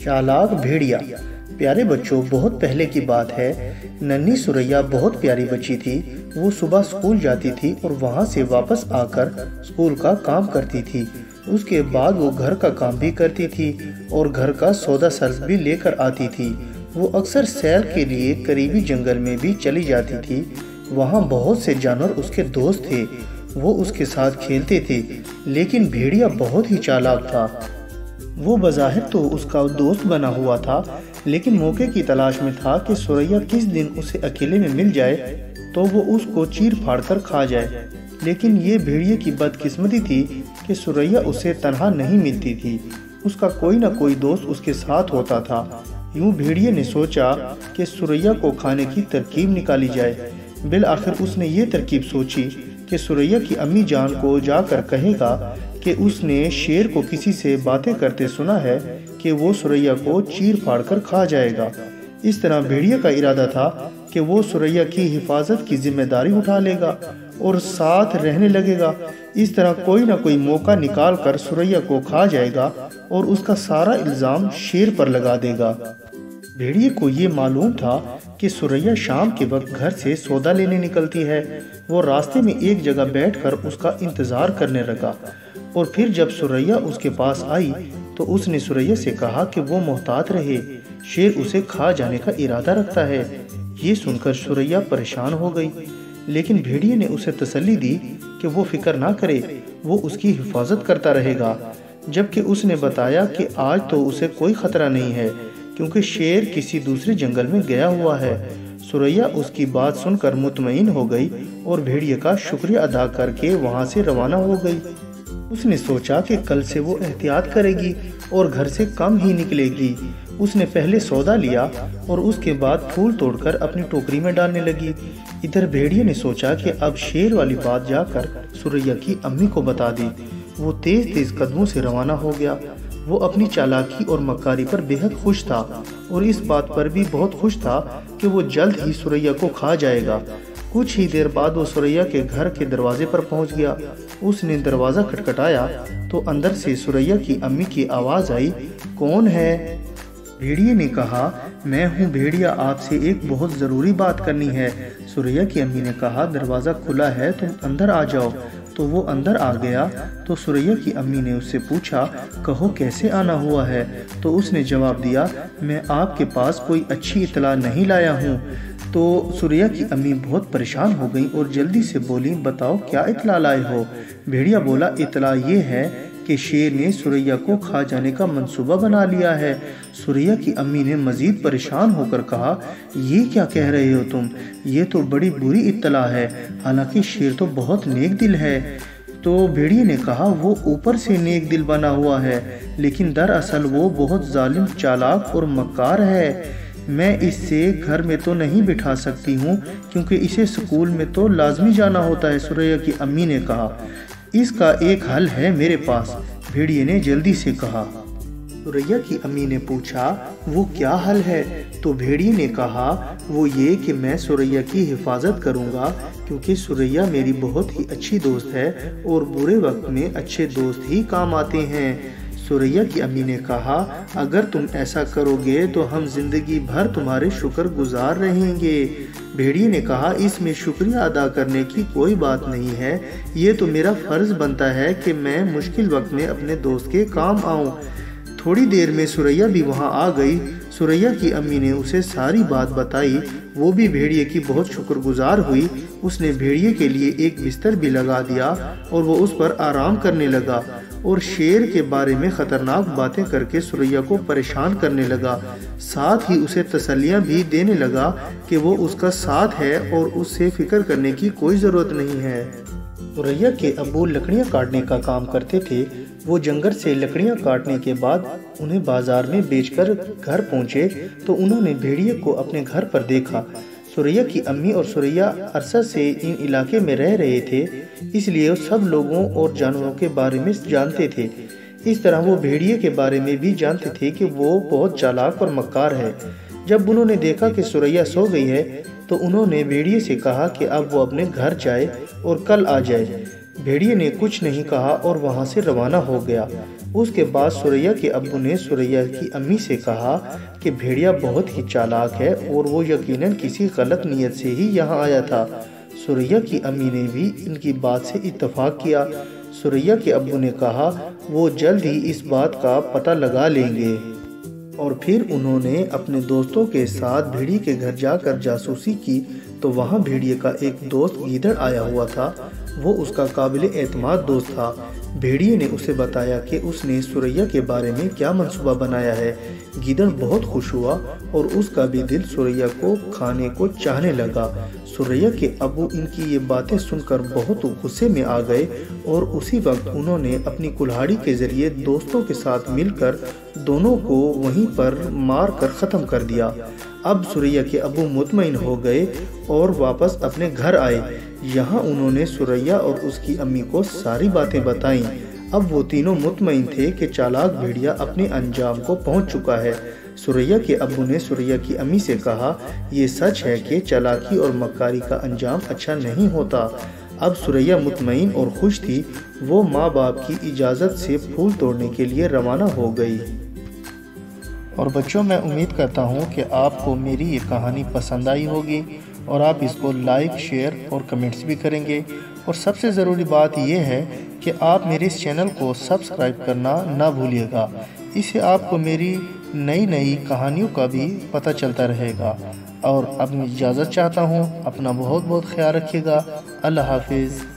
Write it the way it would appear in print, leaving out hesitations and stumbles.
चालाक भेड़िया। प्यारे बच्चों, बहुत पहले की बात है। नन्ही सुरैया बहुत प्यारी बच्ची थी। वो सुबह स्कूल जाती थी और वहाँ से वापस आकर स्कूल का काम करती थी। उसके बाद वो घर का काम भी करती थी और घर का सौदा सर्फ भी लेकर आती थी। वो अक्सर सैर के लिए करीबी जंगल में भी चली जाती थी। वहाँ बहुत से जानवर उसके दोस्त थे। वो उसके साथ खेलते थे, लेकिन भेड़िया बहुत ही चालाक था। वो बज़ाहिर तो उसका दोस्त बना हुआ था, लेकिन मौके की तलाश में था कि सुरैया किस दिन उसे अकेले में मिल जाए तो वो उसको चीर फाड़ कर खा जाए। लेकिन ये भेड़िए की बदकिस्मती थी कि सुरैया उसे तन्हा नहीं मिलती थी। उसका कोई ना कोई दोस्त उसके साथ होता था। यूं भेड़िए ने सोचा कि सुरैया को खाने की तरकीब निकाली जाए। बिल आखिर उसने ये तरकीब सोची कि सुरैया की अम्मी जान को जाकर कहेगा कि उसने शेर को किसी से बातें करते सुना है कि वो सुरैया को चीर फाड़ कर खा जाएगा। इस तरह भेड़िया का इरादा था कि वो सुरैया की हिफाजत की जिम्मेदारी उठा लेगा और साथ रहने लगेगा। इस तरह कोई ना कोई मौका निकाल कर सुरैया को खा जाएगा और उसका सारा इल्ज़ाम शेर पर लगा देगा। भेड़िए को ये मालूम था कि सुरैया शाम के वक्त घर से सौदा लेने निकलती है। वो रास्ते में एक जगह बैठकर उसका इंतजार करने लगा और फिर जब सुरैया उसके पास आई तो उसने सुरैया से कहा कि वो मोहतात रहे, शेर उसे खा जाने का इरादा रखता है। ये सुनकर सुरैया परेशान हो गई, लेकिन भेड़िए ने उसे तसल्ली दी कि वो फिक्र ना करे, वो उसकी हिफाजत करता रहेगा। जबकि उसने बताया कि आज तो उसे कोई खतरा नहीं है क्योंकि शेर किसी दूसरे जंगल में गया हुआ है। सुरैया उसकी बात सुनकर मुतमईन हो गई और भेड़िए का शुक्रिया अदा करके वहाँ से रवाना हो गई। उसने सोचा कि कल से वो एहतियात करेगी और घर से कम ही निकलेगी। उसने पहले सौदा लिया और उसके बाद फूल तोड़कर अपनी टोकरी में डालने लगी। इधर भेड़िए ने सोचा कि अब शेर वाली बात जाकर सुरैया की अम्मी को बता दी। वो तेज तेज कदमों से रवाना हो गया। वो अपनी चालाकी और मक्कारी पर बेहद खुश था और इस बात पर भी बहुत खुश था कि वो जल्द ही सुरैया को खा जाएगा। कुछ ही देर बाद वो सुरैया के घर के दरवाजे पर पहुंच गया। उसने दरवाज़ा खटखटाया तो अंदर से सुरैया की अम्मी की आवाज़ आई, कौन है? भेड़िए ने कहा, मैं हूँ भेड़िया, आपसे एक बहुत ज़रूरी बात करनी है। सुरैया की अम्मी ने कहा, दरवाज़ा खुला है, तुम अंदर आ जाओ। तो वो अंदर आ गया तो सुरैया की अम्मी ने उससे पूछा, कहो कैसे आना हुआ है? तो उसने जवाब दिया, मैं आपके पास कोई अच्छी इत्तला नहीं लाया हूँ। तो सुरैया की अम्मी बहुत परेशान हो गई और जल्दी से बोली, बताओ क्या इत्तला लाए हो? भेड़िया बोला, इत्तला ये है कि शेर ने सुरैया को खा जाने का मंसूबा बना लिया है। सुरैया की अम्मी ने मजीद परेशान होकर कहा, ये क्या कह रहे हो तुम? ये तो बड़ी बुरी इत्तला है, हालांकि शेर तो बहुत नेक दिल है। तो भेड़िए ने कहा, वो ऊपर से नेक दिल बना हुआ है, लेकिन दरअसल वो बहुत जालिम, चालाक और मक्कार है। मैं इससे घर में तो नहीं बिठा सकती हूँ क्योंकि इसे स्कूल में तो लाजमी जाना होता है। सुरैया की अम्मी ने कहा, इसका एक हल है मेरे पास, भेड़िए ने जल्दी से कहा। सुरैया की अम्मी ने पूछा, वो क्या हल है? तो भेड़िए ने कहा, वो ये कि मैं सुरैया की हिफाजत करूंगा क्योंकि सुरैया मेरी बहुत ही अच्छी दोस्त है और बुरे वक्त में अच्छे दोस्त ही काम आते हैं। सुरैया की अम्मी ने कहा, अगर तुम ऐसा करोगे तो हम जिंदगी भर तुम्हारे शुक्रगुजार रहेंगे। भेड़िए ने कहा, इसमें शुक्रिया अदा करने की कोई बात नहीं है, ये तो मेरा फर्ज बनता है कि मैं मुश्किल वक्त में अपने दोस्त के काम आऊं। थोड़ी देर में सुरैया भी वहां आ गई। सुरैया की अम्मी ने उसे सारी बात बताई। वो भी भेड़िए की बहुत शुक्रगुजार हुई। उसने भेड़िए के लिए एक बिस्तर भी लगा दिया और वो उस पर आराम करने लगा और शेर के बारे में खतरनाक बातें करके सुरैया को परेशान करने लगा। साथ ही उसे तसल्लियां भी देने लगा कि वो उसका साथ है और उससे फिक्र करने की कोई ज़रूरत नहीं है। सुरैया के अब्बू लकड़ियाँ काटने का काम करते थे। वो जंगल से लकड़ियाँ काटने के बाद उन्हें बाजार में बेचकर घर पहुँचे तो उन्होंने भेड़िए को अपने घर पर देखा। सुरैया की अम्मी और सुरैया अरसा से इन इलाके में रह रहे थे, इसलिए सब लोगों और जानवरों के बारे में जानते थे। इस तरह वो भेड़िए के बारे में भी जानते थे कि वो बहुत चालाक और मक्कार है। जब उन्होंने देखा कि सुरैया सो गई है तो उन्होंने भेड़िए से कहा कि अब वो अपने घर जाए और कल आ जाए। भेड़िए ने कुछ नहीं कहा और वहाँ से रवाना हो गया। اس کے بعد سوریا کے ابو نے سوریا کی امی سے کہا کہ بھیڑیا بہت ہی چالاک ہے اور وہ یقیناً کسی غلط نیت سے ہی یہاں آیا تھا۔ سوریا کی امی نے بھی ان کی بات سے اتفاق کیا۔ سوریا کے ابو نے کہا وہ جلد ہی اس بات کا پتہ لگا لیں گے، اور پھر انہوں نے اپنے دوستوں کے ساتھ بھیڑیے کے گھر جا کر جاسوسی کی تو وہاں بھیڑیے کا ایک دوست گیدڑ آیا ہوا تھا۔ وہ اس کا قابل اعتماد دوست تھا۔ بھیڑیے نے اسے بتایا کہ اس نے سوریا کے بارے میں کیا منصوبہ بنایا ہے۔ گیدڑ بہت خوش ہوا اور اس کا بھی دل سوریا کو کھانے کو چاہنے لگا۔ سوریا کے ابو ان کی یہ باتیں سن کر بہت غصے میں آ گئے اور اسی وقت انہوں نے اپنی کلہاڑی کے ذریعے دوستوں کے ساتھ مل کر دونوں کو وہیں پر مار کر ختم کر دیا۔ اب سوریا کے ابو مطمئن ہو گئے اور واپس اپنے گھر آئے۔ یہاں انہوں نے سوریا اور اس کی امی کو ساری باتیں بتائیں۔ اب وہ تینوں مطمئن تھے کہ چالاک بھیڑیا اپنے انجام کو پہنچ چکا ہے۔ سوریا کے ابو نے سوریا کی امی سے کہا یہ سچ ہے کہ چالاکی اور مکاری کا انجام اچھا نہیں ہوتا۔ اب سوریا مطمئن اور خوش تھی۔ وہ ماں باپ کی اجازت سے پھول توڑنے کے لیے روانہ ہو گئی۔ اور بچوں، میں امید کرتا ہوں کہ آپ کو میری یہ کہانی پسند آئی ہوگی اور آپ اس کو لائک، شیئر اور کمنٹس بھی کریں گے۔ اور سب سے ضروری بات یہ ہے کہ آپ میرے اس چینل کو سبسکرائب کرنا نہ بھولیے گا۔ اس سے آپ کو میری نئی کہانیوں کا بھی پتہ چلتا رہے گا۔ اور اب میں اجازت چاہتا ہوں، اپنا بہت خیال رکھیے گا۔ اللہ حافظ۔